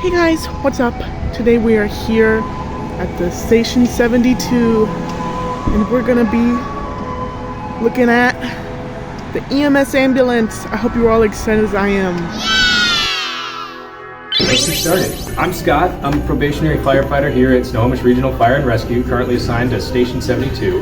Hey guys, what's up? Today we are here at the Station 72 and we're gonna be looking at the EMS ambulance. I hope you're all excited as I am. Let's get started. I'm Scott. I'm a probationary firefighter here at Snohomish Regional Fire and Rescue, currently assigned to Station 72.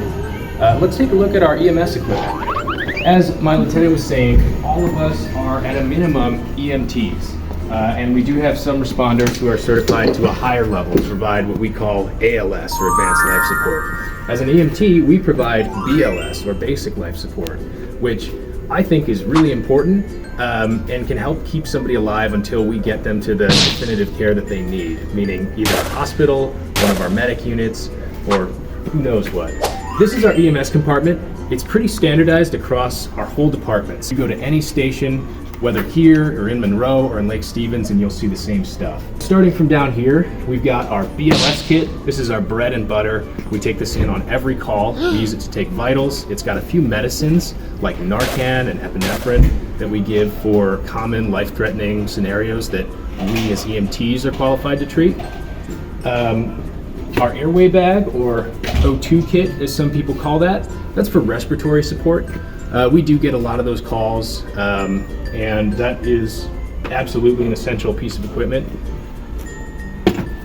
Let's take a look at our EMS equipment. As my lieutenant was saying, all of us are at a minimum EMTs. And we do have some responders who are certified to a higher level to provide what we call ALS, or Advanced Life Support. As an EMT, we provide BLS, or Basic Life Support, which I think is really important and can help keep somebody alive until we get them to the definitive care that they need, meaning either a hospital, one of our medic units, or who knows what. This is our EMS compartment. It's pretty standardized across our whole department. So you go to any station, whether here or in Monroe or in Lake Stevens, and you'll see the same stuff. Starting from down here, we've got our BLS kit. This is our bread and butter. We take this in on every call. We use it to take vitals. It's got a few medicines like Narcan and epinephrine that we give for common life-threatening scenarios that we as EMTs are qualified to treat. Our airway bag, or O2 kit as some people call that, that's for respiratory support. We do get a lot of those calls, and that is absolutely an essential piece of equipment.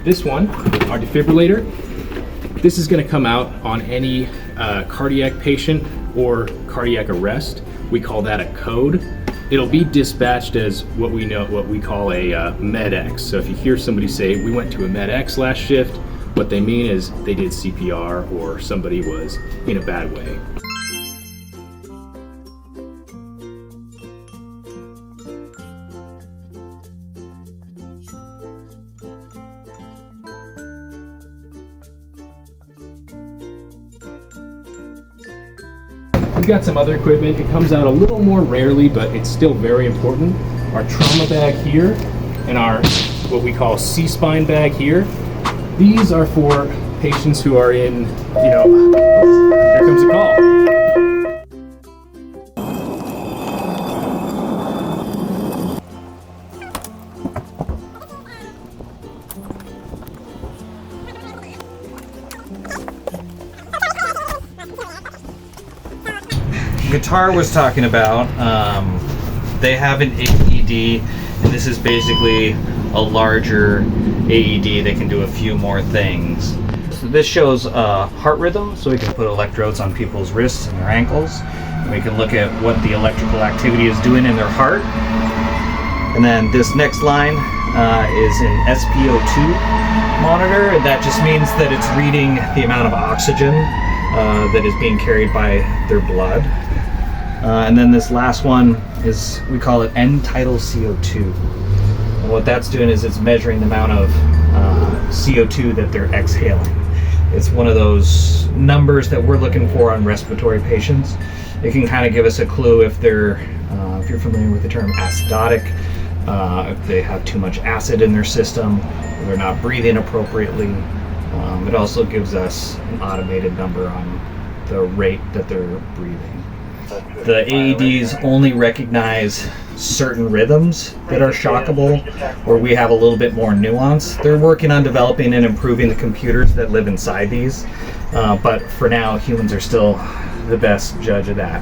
This one, our defibrillator, this is going to come out on any cardiac patient or cardiac arrest. We call that a code. It'll be dispatched as what we call a Med-X. So if you hear somebody say, we went to a Med-X last shift, what they mean is they did CPR or somebody was in a bad way. We've got some other equipment. It comes out a little more rarely, but it's still very important. Our trauma bag here and our what we call C-spine bag here. These are for patients who are in, here comes a call. Guittar was talking about, they have an AED, and this is basically a larger AED that can do a few more things. So this shows heart rhythm, so we can put electrodes on people's wrists and their ankles, and we can look at what the electrical activity is doing in their heart. And then this next line is an SpO2 monitor, and that just means that it's reading the amount of oxygen that is being carried by their blood. And then this last one is, we call it end-tidal CO2. And what that's doing is it's measuring the amount of CO2 that they're exhaling. It's one of those numbers that we're looking for on respiratory patients. It can kind of give us a clue if they're, if you're familiar with the term acidotic, if they have too much acid in their system, or they're not breathing appropriately. It also gives us an automated number on the rate that they're breathing. The AEDs only recognize certain rhythms that are shockable, where we have a little bit more nuance. They're working on developing and improving the computers that live inside these, but for now, humans are still the best judge of that.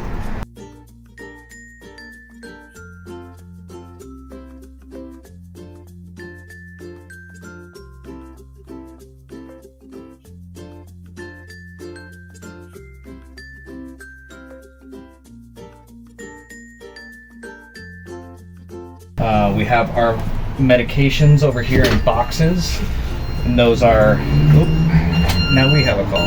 We have our medications over here in boxes, and those are, now we have a call.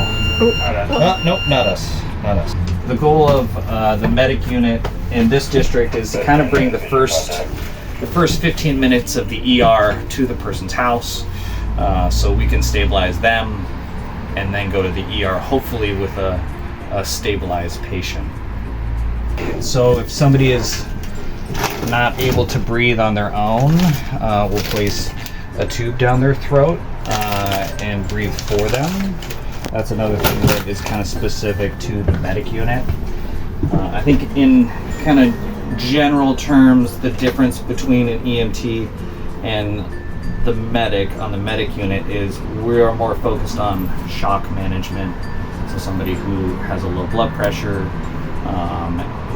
Nope, not us. The goal of the medic unit in this district is to kind of bring the first 15 minutes of the ER to the person's house, so we can stabilize them and then go to the ER, hopefully with a stabilized patient. So if somebody is not able to breathe on their own, we'll place a tube down their throat and breathe for them. That's another thing that is kind of specific to the medic unit. I think in kind of general terms, the difference between an EMT and the medic on the medic unit is we are more focused on shock management. So somebody who has a low blood pressure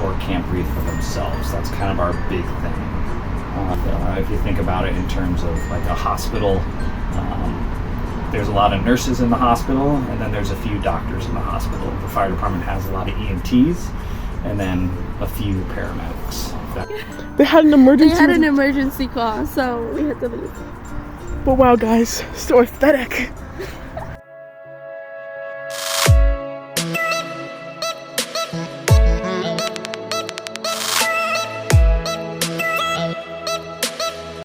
or can't breathe for themselves. That's kind of our big thing. If you think about it in terms of like a hospital, there's a lot of nurses in the hospital, and then there's a few doctors in the hospital. The fire department has a lot of EMTs, and then a few paramedics. They had an emergency. They had an emergency call, so we had to leave. But wow, guys, so aesthetic.